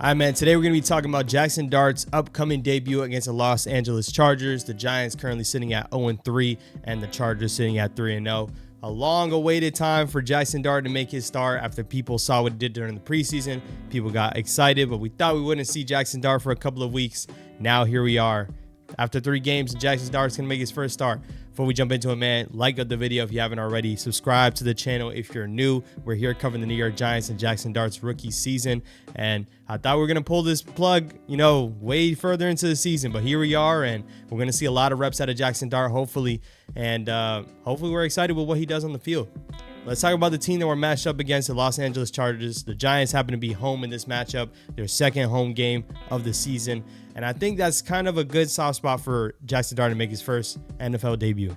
All right, man. Today we're going to be talking about Jaxson Dart's upcoming debut against the Los Angeles Chargers. The Giants currently sitting at 0-3 and the Chargers sitting at 3-0. A long-awaited time for Jaxson Dart to make his start after people saw what he did during the preseason. People got excited, but we thought we wouldn't see Jaxson Dart for a couple of weeks. Now here we are. After 3 games, Jaxson Dart's going to make his first start. Before we jump into it, man, like the video if you haven't already. Subscribe to the channel if you're new. We're here covering the New York Giants and Jaxson Dart's rookie season. And I thought we were going to pull this plug, way further into the season. But here we are, and we're going to see a lot of reps out of Jaxson Dart, hopefully. And hopefully we're excited with what he does on the field. Let's talk about the team that we're matched up against, the Los Angeles Chargers. The Giants happen to be home in this matchup, their second home game of the season. And I think that's kind of a good soft spot for Jaxson Dart to make his first NFL debut.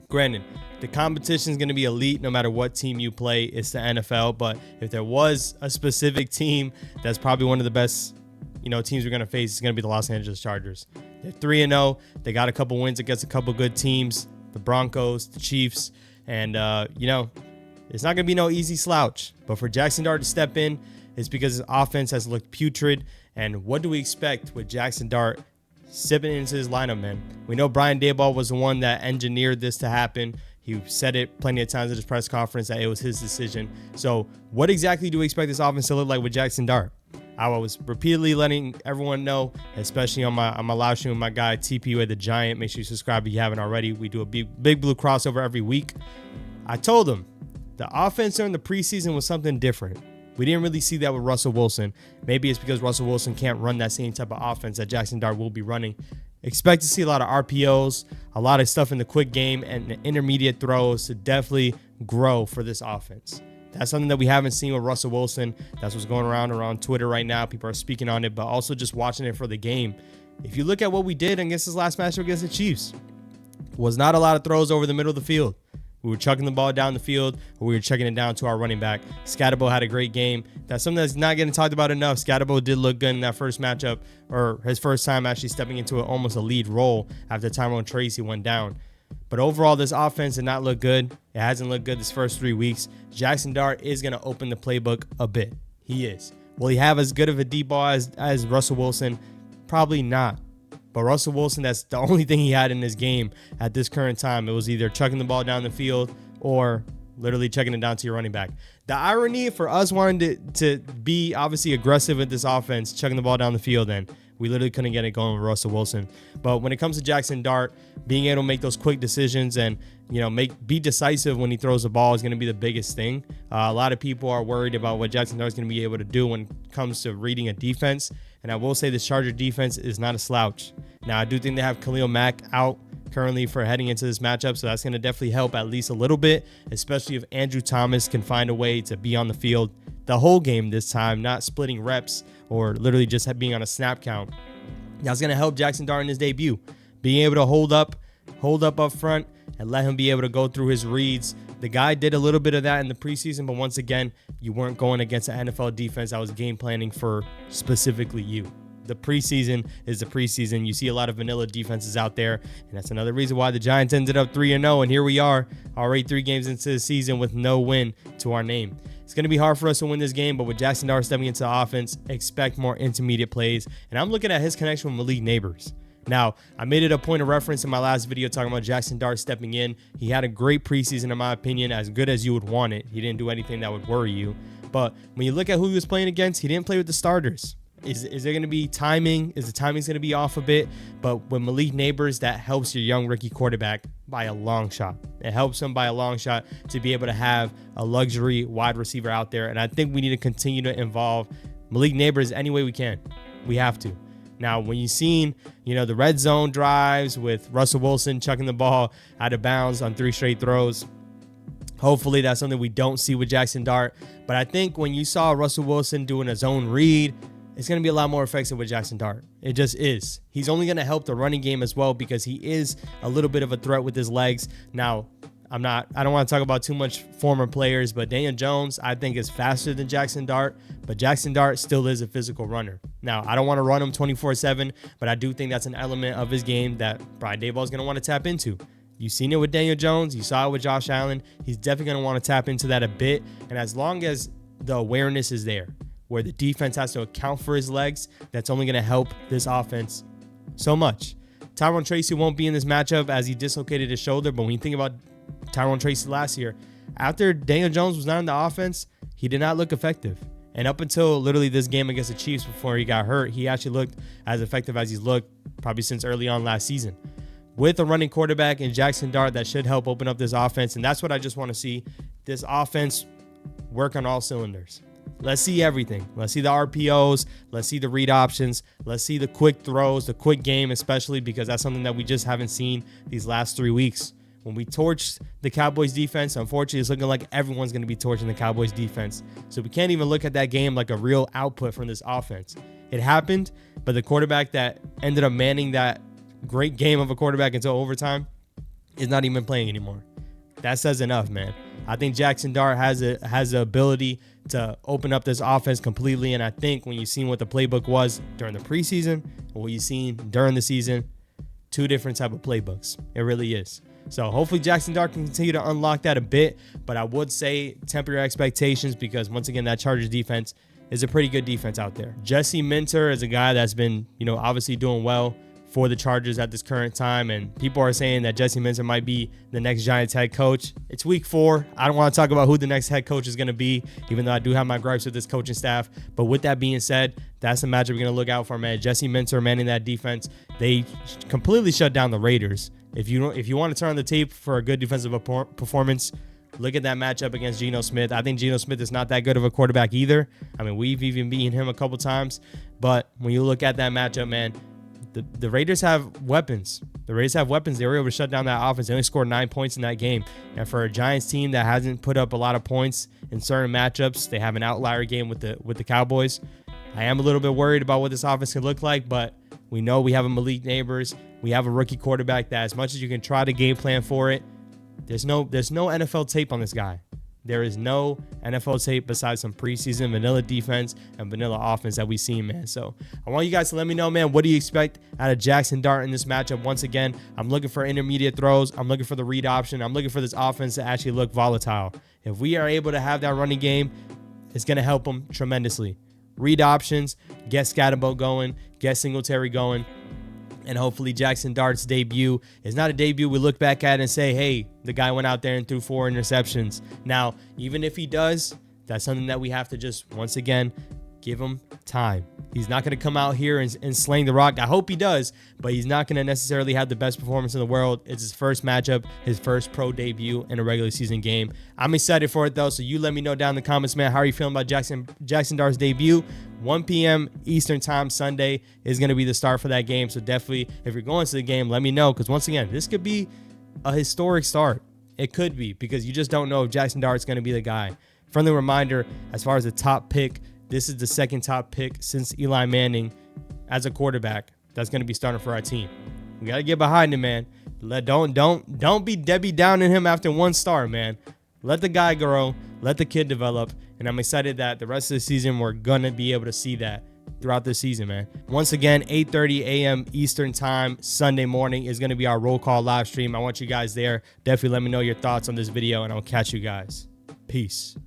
Granted, the competition is going to be elite no matter what team you play. It's the NFL. But if there was a specific team that's probably one of the best teams we're going to face, it's going to be the Los Angeles Chargers. They're 3-0. They got a couple wins against a couple good teams, the Broncos, the Chiefs. And, it's not going to be no easy slouch. But for Jaxson Dart to step in, it's because his offense has looked putrid. And what do we expect with Jaxson Dart stepping into his lineup, man? We know Brian Daboll was the one that engineered this to happen. He said it plenty of times at his press conference that it was his decision. So what exactly do we expect this offense to look like with Jaxson Dart? I was repeatedly letting everyone know, especially on my live stream with my guy TP with the Giant. Make sure you subscribe if you haven't already. We do a big blue crossover every week. I told him the offense during the preseason was something different. We didn't really see that with Russell Wilson. Maybe it's because Russell Wilson can't run that same type of offense that Jaxson Dart will be running. Expect to see a lot of RPOs, a lot of stuff in the quick game and the intermediate throws to definitely grow for this offense. That's something that we haven't seen with Russell Wilson. That's what's going around Twitter right now. People are speaking on it, but also just watching it for the game. If you look at what we did against this last matchup against the Chiefs, was not a lot of throws over the middle of the field. We were chucking the ball down the field, or we were chucking it down to our running back. Scatterbo had a great game. That's something that's not getting talked about enough. Scatterbo did look good in that first matchup, or his first time actually stepping into almost a lead role after Tyrone Tracy went down. But overall, this offense did not look good. It hasn't looked good this first 3 weeks. Jaxson Dart is going to open the playbook a bit. He is. Will he have as good of a deep ball as Russell Wilson? Probably not. But Russell Wilson, that's the only thing he had in his game at this current time. It was either chucking the ball down the field or literally checking it down to your running back. The irony for us wanting to be obviously aggressive with this offense, chucking the ball down the field, and we literally couldn't get it going with Russell Wilson. But when it comes to Jaxson Dart, being able to make those quick decisions and be decisive when he throws the ball is going to be the biggest thing. A lot of people are worried about what Jaxson Dart is going to be able to do when it comes to reading a defense. And I will say this Charger defense is not a slouch. Now, I do think they have Khalil Mack out currently for heading into this matchup, so that's going to definitely help at least a little bit, especially if Andrew Thomas can find a way to be on the field the whole game this time, not splitting reps or literally just being on a snap count. That's going to help Jaxson Dart in his debut, being able to hold up front and let him be able to go through his reads. The guy did a little bit of that in the preseason, but once again, you weren't going against an NFL defense that was game planning for specifically you. The preseason is the preseason. You see a lot of vanilla defenses out there, and that's another reason why the Giants ended up 3-0, and here we are, already 3 games into the season with no win to our name. It's going to be hard for us to win this game, but with Jaxson Dart stepping into the offense, expect more intermediate plays, and I'm looking at his connection with Malik Neighbors. Now, I made it a point of reference in my last video talking about Jaxson Dart stepping in. He had a great preseason, in my opinion, as good as you would want it. He didn't do anything that would worry you. But when you look at who he was playing against, he didn't play with the starters. Is there going to be timing? Is the timing's going to be off a bit? But with Malik Neighbors, that helps your young rookie quarterback by a long shot. It helps him by a long shot to be able to have a luxury wide receiver out there. And I think we need to continue to involve Malik Neighbors any way we can. We have to. Now, when you've seen, the red zone drives with Russell Wilson chucking the ball out of bounds on 3 straight throws, hopefully that's something we don't see with Jaxson Dart. But I think when you saw Russell Wilson doing a zone read, it's going to be a lot more effective with Jaxson Dart. It just is. He's only going to help the running game as well because he is a little bit of a threat with his legs. Now, I don't want to talk about too much former players, but Daniel Jones, I think, is faster than Jaxson Dart, but Jaxson Dart still is a physical runner. Now, I don't want to run him 24/7, but I do think that's an element of his game that Brian Daboll is going to want to tap into. You've seen it with Daniel Jones. You saw it with Josh Allen. He's definitely going to want to tap into that a bit, and as long as the awareness is there, where the defense has to account for his legs, that's only going to help this offense so much. Tyrone Tracy won't be in this matchup as he dislocated his shoulder, but when you think about Tyrone Tracy last year, after Daniel Jones was not in the offense, he did not look effective. And up until literally this game against the Chiefs before he got hurt, he actually looked as effective as he's looked probably since early on last season. With a running quarterback in Jaxson Dart, that should help open up this offense, and that's what I just want to see. This offense work on all cylinders. Let's see everything. Let's see the RPOs. Let's see the read options. Let's see the quick throws, the quick game, especially because that's something that we just haven't seen these last 3 weeks. When we torched the Cowboys defense, unfortunately, it's looking like everyone's going to be torching the Cowboys defense. So we can't even look at that game like a real output from this offense. It happened, but the quarterback that ended up manning that great game of a quarterback until overtime is not even playing anymore. That says enough, man. I think Jaxson Dart has the ability to open up this offense completely, and I think when you've seen what the playbook was during the preseason and what you've seen during the season, two different type of playbooks. It really is. So hopefully Jaxson Dart can continue to unlock that a bit, but I would say temper your expectations because once again, that Chargers defense is a pretty good defense out there. Jesse Minter is a guy that's been, obviously doing well for the Chargers at this current time, and people are saying that Jesse Minter might be the next Giants head coach. It's week 4. I don't want to talk about who the next head coach is going to be, even though I do have my gripes with this coaching staff. But with that being said, that's the matchup we're going to look out for, man. Jesse Minter manning that defense. They completely shut down the Raiders. If you want to turn on the tape for a good defensive performance, look at that matchup against Geno Smith. I think Geno Smith is not that good of a quarterback either. I mean, we've even beaten him a couple times. But when you look at that matchup, man, the Raiders have weapons. The Raiders have weapons. They were able to shut down that offense. They only scored 9 points in that game. And for a Giants team that hasn't put up a lot of points in certain matchups, they have an outlier game with the Cowboys. I am a little bit worried about what this offense can look like, but we know we have a Malik Neighbors. We have a rookie quarterback that as much as you can try to game plan for it, there's no NFL tape on this guy. There is no NFL tape besides some preseason vanilla defense and vanilla offense that we've seen, man. So I want you guys to let me know, man, what do you expect out of Jaxson Dart in this matchup? Once again, I'm looking for intermediate throws. I'm looking for the read option. I'm looking for this offense to actually look volatile. If we are able to have that running game, it's going to help them tremendously. Read options, get Scatterbo going, get Singletary going. And hopefully Jaxson Dart's debut is not a debut we look back at and say, hey, the guy went out there and threw 4 interceptions. Now, even if he does, that's something that we have to just, once again, give him time. He's not going to come out here and sling the rock. I hope he does, but he's not going to necessarily have the best performance in the world. It's his first matchup, his first pro debut in a regular season game. I'm excited for it, though, so you let me know down in the comments, man. How are you feeling about Jaxson Dart's debut? 1 p.m. Eastern time Sunday is going to be the start for that game, so definitely, if you're going to the game, let me know, because once again, this could be a historic start. It could be, because you just don't know if Jaxson Dart's going to be the guy. Friendly reminder, as far as the top pick, this is the second top pick since Eli Manning as a quarterback that's going to be starting for our team. We got to get behind him, man. Don't be Debbie Downing him after 1 star, man. Let the guy grow. Let the kid develop. And I'm excited that the rest of the season we're going to be able to see that throughout the season, man. Once again, 8:30 a.m. Eastern time, Sunday morning is going to be our roll call live stream. I want you guys there. Definitely let me know your thoughts on this video, and I'll catch you guys. Peace.